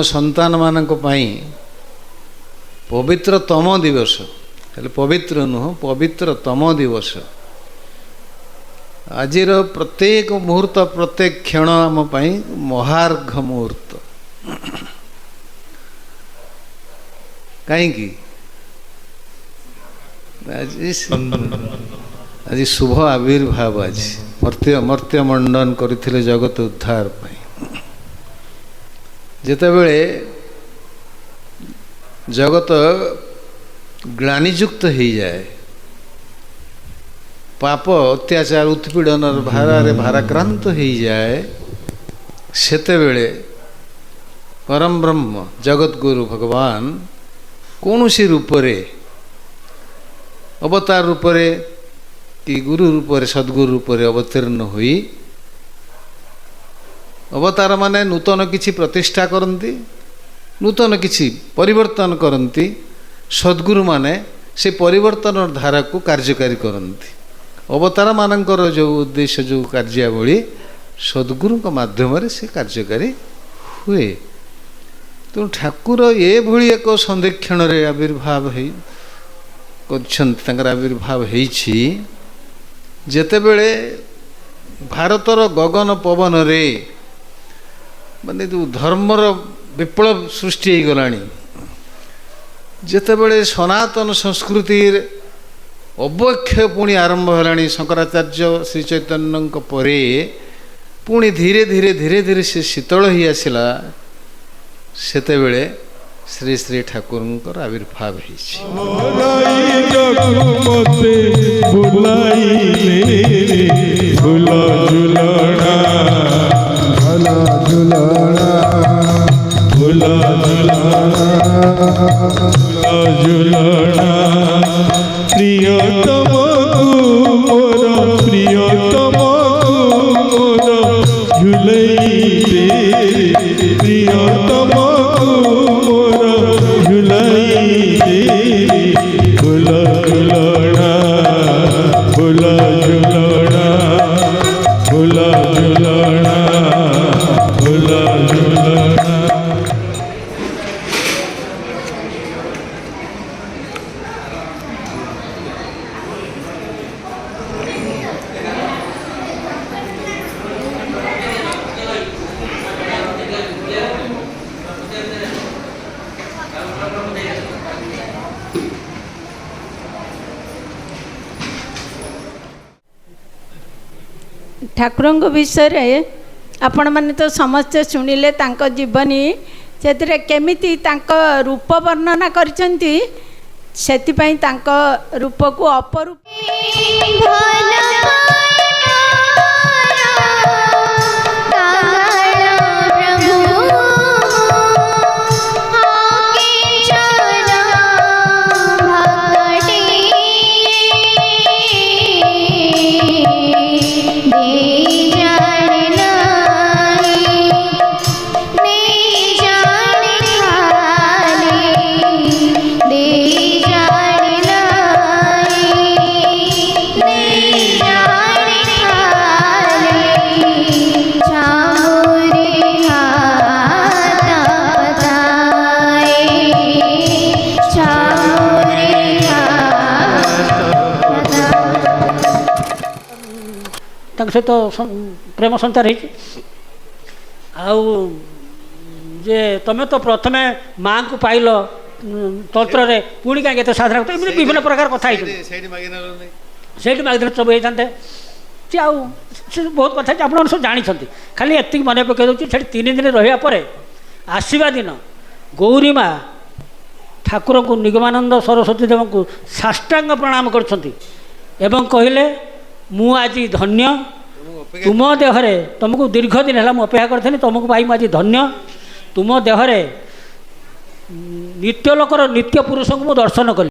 संतान मानक पई पवित्रतम दिवस, खाली पवित्र नुह पवित्रतम दिवस। आजिर प्रत्येक मुहूर्त प्रत्येक क्षण आम पई महार्घ मुहूर्त। कहीं आज शुभ आविर्भाव आज मर्त्य मंडन करथिले जगत उद्धार पाई। जेतेबेले जगत ग्लानियुक्त हो जाए, पाप अत्याचार उत्पीड़न भारे भाराक्रांत हो जाए, सेतेबेले परम ब्रह्म जगत गुरु भगवान कौनसी रूपरे अवतार रूपरे कि गुरु रूपरे सद्गुरु रूपरे अवतीर्ण हुई, अवतार माने नूतन किछि प्रतिष्ठा करती, नूतन किछि परिवर्तन करती। सद्गुरु माने से परिवर्तन धारा को कार्यकारी करती। अवतार मानकर जो उद्देश्य जो कार्यावली सद्गुरु माध्यम से कार्यकारी हुए। तो ठाकुर ये भली एक संदेक्षण आविर्भाव आविर्भाव होइछि। जेतेबेले भारतर गगन पवन रे माने जो धर्मर विप्लव सृष्टि हो गलानी, जेतेबेले सनातन संस्कृति अवक्षय पुणी आरंभ होलानी शंकराचार्य श्री चैतन्य परे पुणी धीरे धीरे धीरे धीरे से शीतल ही आसला। सेतेबेले श्री श्री ठाकुर आविर्भाव प्रियतम मोर प्रियतम मोर झुलई रे, प्रियतम मोर झुलई रे, फूल झुलना फूल झुलना फूल झुलना फूल झुलना। ठाकुर विषय आपण मैंने तो समस्ते शुणिले जीवनी से केमिति रूप वर्णना करिसेंती, सेतिपई रूप को अपरूप सहित प्रेम संचार जे तुम तो प्रथमे माँ को पाइल तंत्र रे पुणी कहीं साधारण विभिन्न प्रकार कथा से मागिदे सब होता सी बहुत कथा आप सब जानी खाली एति मन पकई दूसरी से 3 दिन रहा आसवा दिन गौरी माँ ठाकुर को निगमानंद सरस्वती देव को साष्टांग प्रणाम कर कहले मु आज धन्य तुम देहरे तुमको दीर्घ दिन है अपेक्षा करी तुमको भाई मुझे धन्य तुम देहरे नित्य लोकर नित्य पुरुष को दर्शन कली।